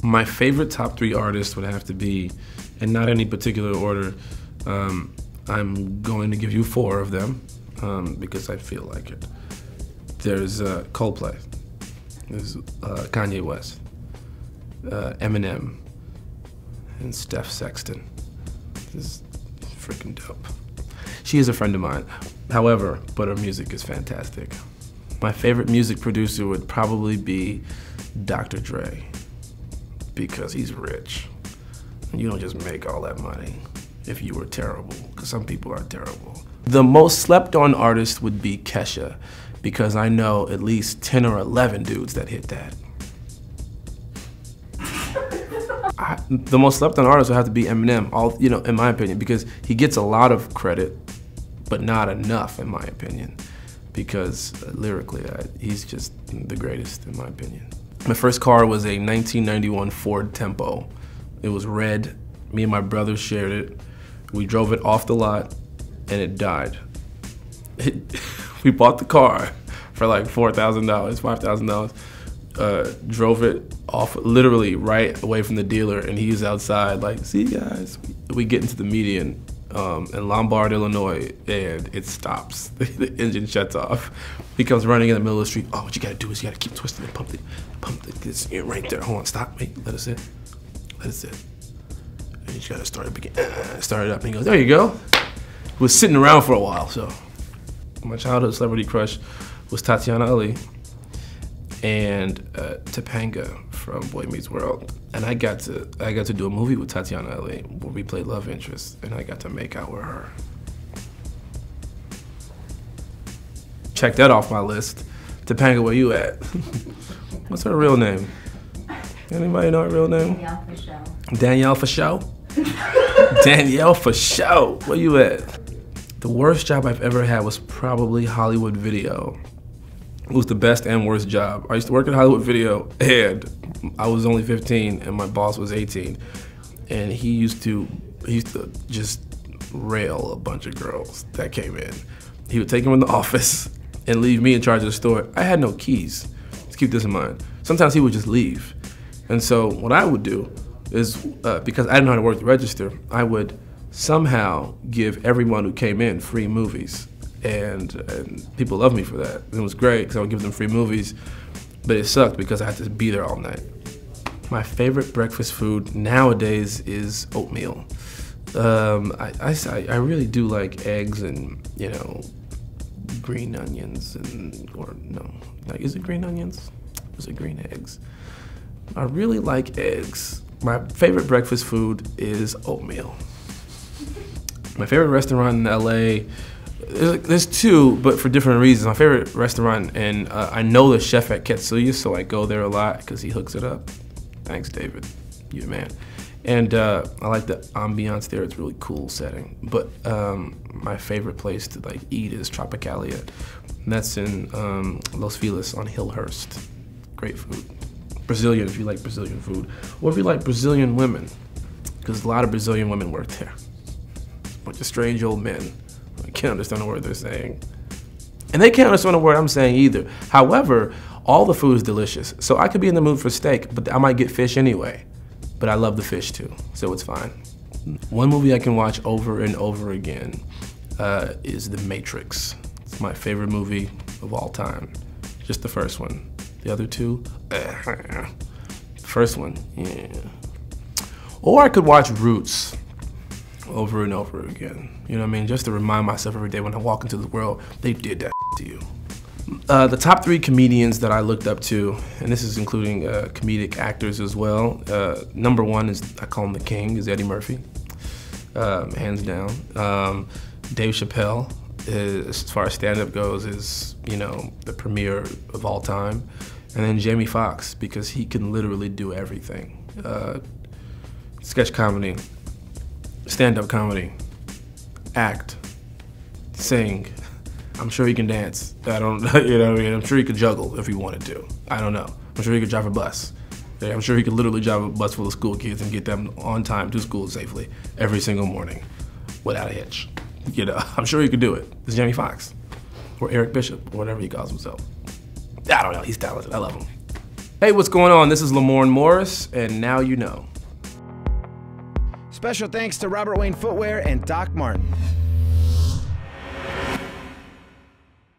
My favorite top 3 artists would have to be, in not any particular order, I'm going to give you 4 of them because I feel like it. There's Coldplay, there's Kanye West, Eminem, and Steph Sexton. This is freaking dope. She is a friend of mine, however, but her music is fantastic. My favorite music producer would probably be Dr. Dre, because he's rich. And you don't just make all that money if you were terrible, because some people are terrible. The most slept on artist would be Kesha, because I know at least 10 or 11 dudes that hit that. The most slept on artist would have to be Eminem, in my opinion, because he gets a lot of credit, but not enough, in my opinion, because lyrically, he's just the greatest, in my opinion. My first car was a 1991 Ford Tempo. It was red. Me and my brother shared it. We drove it off the lot, and it died. We bought the car for like $4,000, $5,000. Drove it off literally right away from the dealer, and he's outside like, see you guys. We get into the median in Lombard, Illinois, and it stops. The engine shuts off. He comes running in the middle of the street. Oh, what you gotta do is you gotta keep twisting and pump this right there. Hold on, stop, wait, let us in. Let us in. And you just gotta start it again. Start it up, and he goes, there you go. It was sitting around for a while, so. My childhood celebrity crush was Tatyana Ali and Topanga from Boy Meets World. And I got to do a movie with Tatyana Ali where we played love interest, and I got to make out with her. Check that off my list. Topanga, where you at? What's her real name? Anybody know her real name? Danielle for show. Danielle for show? Danielle for show. Where you at? The worst job I've ever had was probably Hollywood Video. It was the best and worst job. I used to work at Hollywood Video, and I was only 15, and my boss was 18. And he used to just rail a bunch of girls that came in. He would take them in the office and leave me in charge of the store. I had no keys. Let's keep this in mind. Sometimes he would just leave. And so what I would do is, because I didn't know how to work the register, I would somehow give everyone who came in free movies. And people loved me for that. And it was great because I would give them free movies, but it sucked because I had to be there all night. My favorite breakfast food nowadays is oatmeal. I really do like eggs and, green onions is it green onions? Is it green eggs? I really like eggs. My favorite breakfast food is oatmeal. My favorite restaurant in LA, there's 2, but for different reasons. My favorite restaurant, and I know the chef at Ketsuya, so I go there a lot because he hooks it up. Thanks, David. You're the man. And I like the ambiance there. It's a really cool setting. But my favorite place to eat is Tropicalia. And that's in Los Feliz on Hillhurst. Great food. Brazilian, if you like Brazilian food. Or if you like Brazilian women, because a lot of Brazilian women work there. A bunch of strange old men. I can't understand a word they're saying. And they can't understand a word I'm saying either. However, all the food is delicious. So I could be in the mood for steak, but I might get fish anyway. But I love the fish too, so it's fine. One movie I can watch over and over again is The Matrix. It's my favorite movie of all time. Just the first one. The other 2, first one, yeah. Or I could watch Roots over and over again. You know what I mean? Just to remind myself every day when I walk into the world, they did that to you. The top 3 comedians that I looked up to, and this is including comedic actors as well. Number 1 is, I call him the king, is Eddie Murphy, hands down. Dave Chappelle, as far as stand-up goes, is, the premier of all time. And then Jamie Foxx, because he can literally do everything. Sketch comedy, stand-up comedy, act, sing. I'm sure he can dance. I don't, I'm sure he could juggle if he wanted to. I don't know. I'm sure he could drive a bus. Yeah, I'm sure he could literally drive a bus full of school kids and get them on time to school safely every single morning without a hitch. I'm sure he could do it. It's Jamie Foxx or Eric Bishop or whatever he calls himself. I don't know, he's talented, I love him. Hey, what's going on? This is Lamorne Morris, and now you know. Special thanks to Robert Wayne Footwear and Doc Martin.